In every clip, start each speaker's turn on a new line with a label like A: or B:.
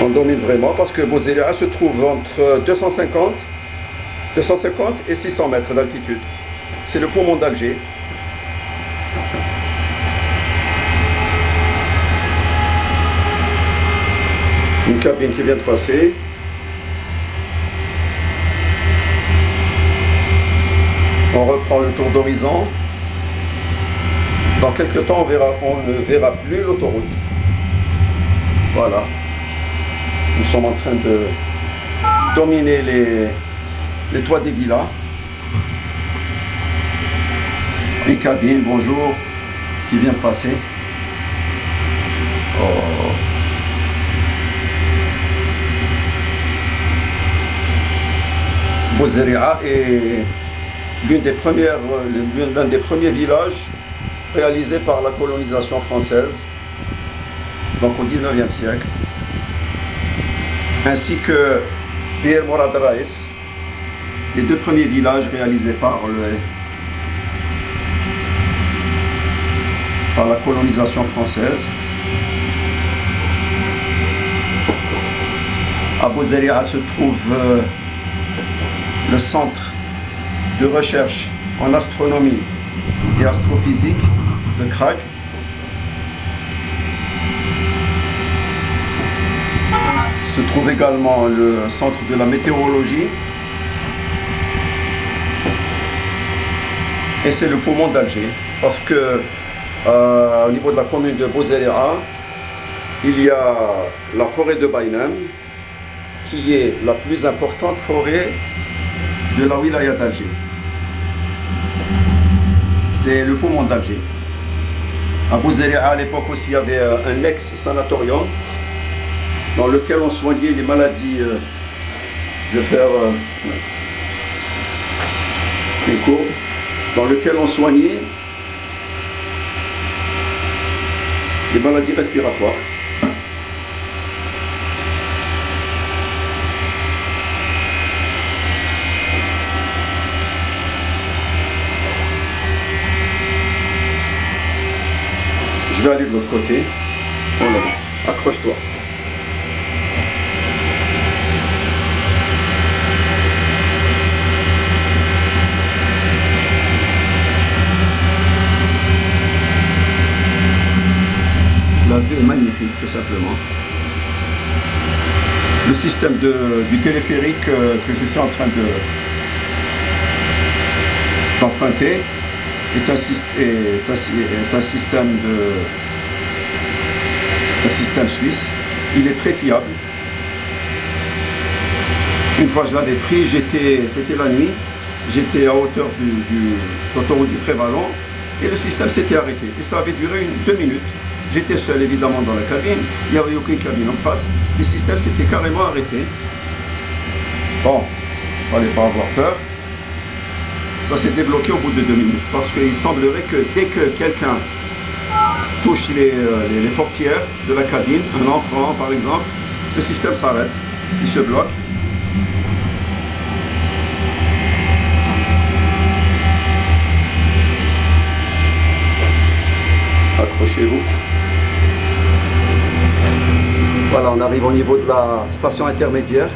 A: On domine vraiment parce que Bouzeria se trouve entre 250 et 600 mètres d'altitude. C'est le poumon d'Alger. Une cabine qui vient de passer. On reprend le tour d'horizon. Dans quelques temps, on ne verra plus l'autoroute. Voilà. Nous sommes en train de dominer les toits des villas. Une cabine, bonjour, qui vient de passer. Oh. Bouzeria est l'un des premiers villages réalisés par la colonisation française, donc au 19e siècle, ainsi que Bir Morad Rais, les deux premiers villages réalisés par la colonisation française. À Bouzeria se trouve le centre de recherche en astronomie et astrophysique, le CRAG. Se trouve également le centre de la météorologie. Et c'est le poumon d'Alger, parce que au niveau de la commune de Bouzeria, il y a la forêt de Baïnem, qui est la plus importante forêt de la wilaya d'Alger. C'est le poumon d'Alger. À Bouzeria, à l'époque aussi, il y avait un ex-sanatorium dans lequel on soignait les maladies. Je vais faire une courbe. Dans lequel on soignait les maladies respiratoires. Je vais aller de l'autre côté. Voilà. Accroche-toi. La vue est magnifique, tout simplement. Le système du téléphérique que je suis en train d'emprunter est un système suisse. Il est très fiable. Une fois je l'avais pris, c'était la nuit, j'étais à hauteur de l'autoroute du Prévalon et le système s'était arrêté. Et ça avait duré 2 minutes. J'étais seul évidemment dans la cabine, il n'y avait aucune cabine en face. Le système s'était carrément arrêté. Bon, il ne fallait pas avoir peur. Ça s'est débloqué au bout de 2 minutes parce qu'il semblerait que dès que quelqu'un touche les portières de la cabine, un enfant par exemple, le système s'arrête, il se bloque. Accrochez-vous. Voilà, on arrive au niveau de la station intermédiaire.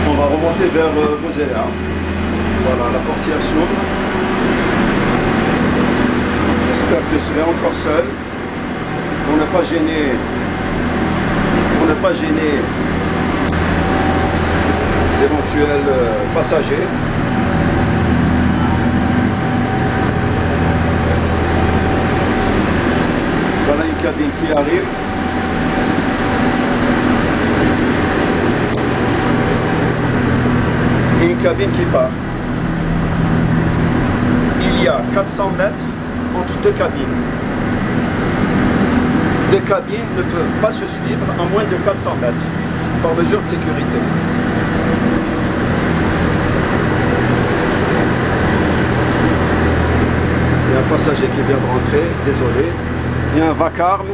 A: On va remonter vers Bouzeria. Voilà, la portière s'ouvre. J'espère que je serai encore seul. Pour ne pas gêner d'éventuels passagers. Voilà une cabine qui arrive. Et une cabine qui part. Il y a 400 mètres entre deux cabines. Deux cabines ne peuvent pas se suivre à moins de 400 mètres par mesure de sécurité. Il y a un passager qui vient de rentrer, désolé. Il y a un vacarme.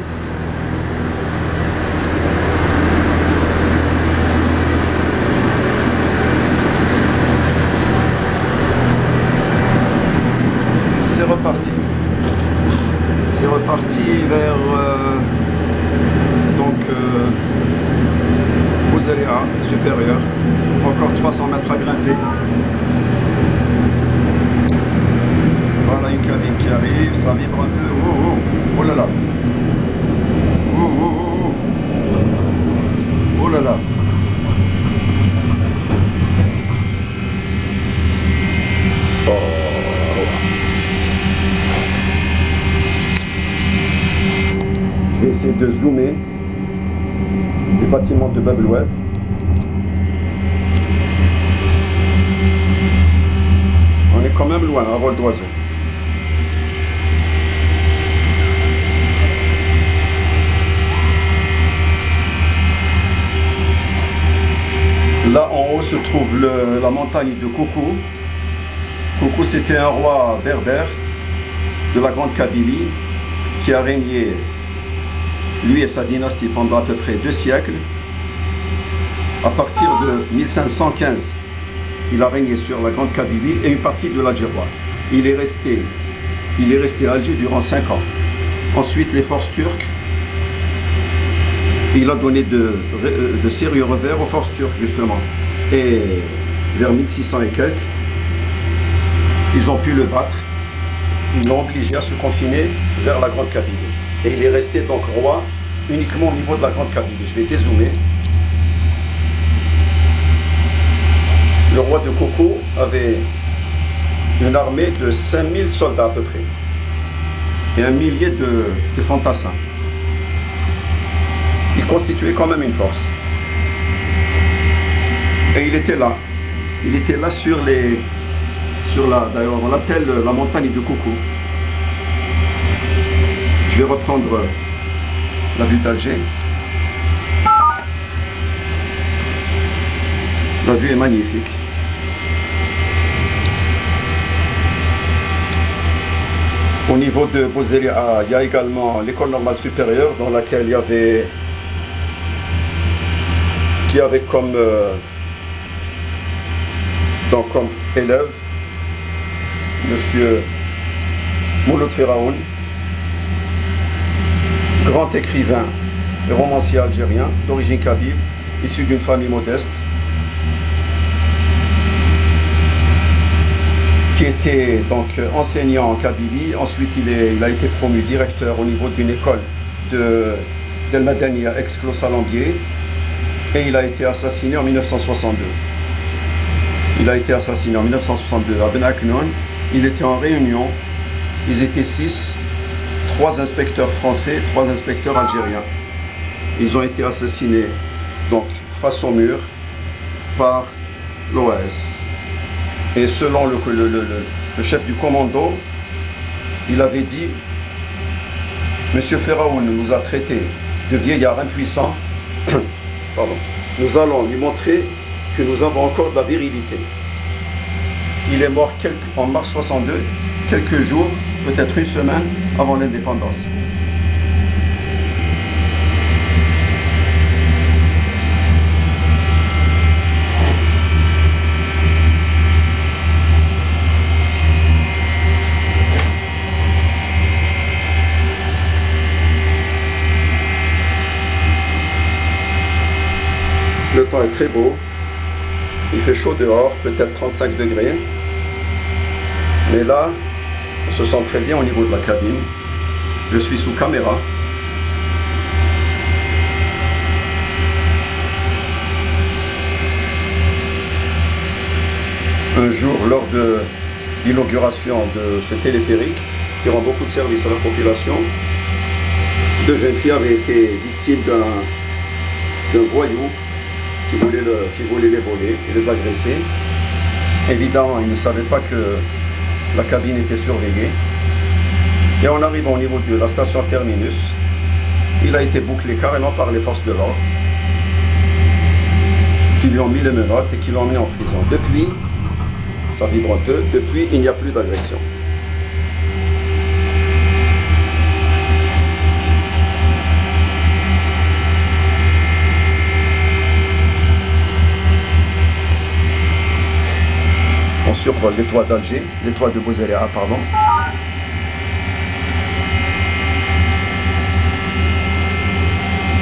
A: parti vers Bouzaria supérieur, encore 300 mètres à grimper. Voilà une cabine qui arrive, ça vibre un peu. Oh, oh, oh là là. Oh, oh, oh, oh. Oh là là. Oh. Je vais essayer de zoomer les bâtiments de Bab el-Oued. On est quand même loin, à vol d'oiseau. Là en haut se trouve la montagne de Koukou. Koukou, c'était un roi berbère de la Grande Kabylie qui a régné, lui et sa dynastie, pendant à peu près 2 siècles. À partir de 1515, il a régné sur la Grande Kabylie et une partie de l'Algérie. Il est resté à Alger durant 5 ans. Ensuite, les forces turques, il a donné de sérieux revers aux forces turques, justement. Et vers 1600 et quelques, ils ont pu le battre. Ils l'ont obligé à se confiner vers la Grande Kabylie. Et il est resté donc roi uniquement au niveau de la Grande Kabylie. Je vais dézoomer. Le roi de Koukou avait une armée de 5000 soldats à peu près. Et 1 millier de fantassins. Il constituait quand même une force. Et il était là. Il était là d'ailleurs on l'appelle la montagne de Koukou. Je vais reprendre la vue d'Alger. La vue est magnifique. Au niveau de Bouzaria, il y a également l'école normale supérieure dans laquelle il y avait comme élève Monsieur Mouloud Feraoun, grand écrivain et romancier algérien d'origine kabyle, issu d'une famille modeste, qui était donc enseignant en Kabylie. Ensuite, il a été promu directeur au niveau d'une école d'El Madania ex-Clos-Salambier, et il a été assassiné en 1962. Il a été assassiné en 1962 à Ben Aknoun. Il était en réunion. Ils étaient 6, 3 inspecteurs français, 3 inspecteurs algériens. Ils ont été assassinés donc face au mur par l'OAS. Et selon le chef du commando, il avait dit: Monsieur Feraoun nous a traités de vieillards impuissants. Pardon. Nous allons lui montrer que nous avons encore de la virilité. Il est mort en mars 62, quelques jours, peut-être une semaine avant l'indépendance. Le temps est très beau, il fait chaud dehors, peut-être 35 degrés, mais là, on se sent très bien au niveau de la cabine. Je suis sous caméra. Un jour, lors de l'inauguration de ce téléphérique, qui rend beaucoup de services à la population, 2 jeunes filles avaient été victimes d'un voyou qui voulait les voler et les agresser. Évidemment, ils ne savaient pas que la cabine était surveillée. Et en arrivant au niveau de la station terminus, il a été bouclé carrément par les forces de l'ordre, qui lui ont mis les menottes et qui l'ont emmené en prison. Depuis, ça vibre un peu, depuis il n'y a plus d'agression. On survole les toits d'Alger, les toits de Bouzaria, pardon.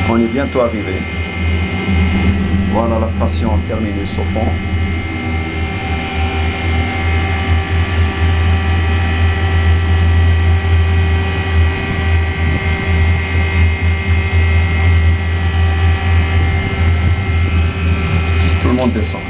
A: On est bientôt arrivé. Voilà la station terminus au fond. Tout le monde descend.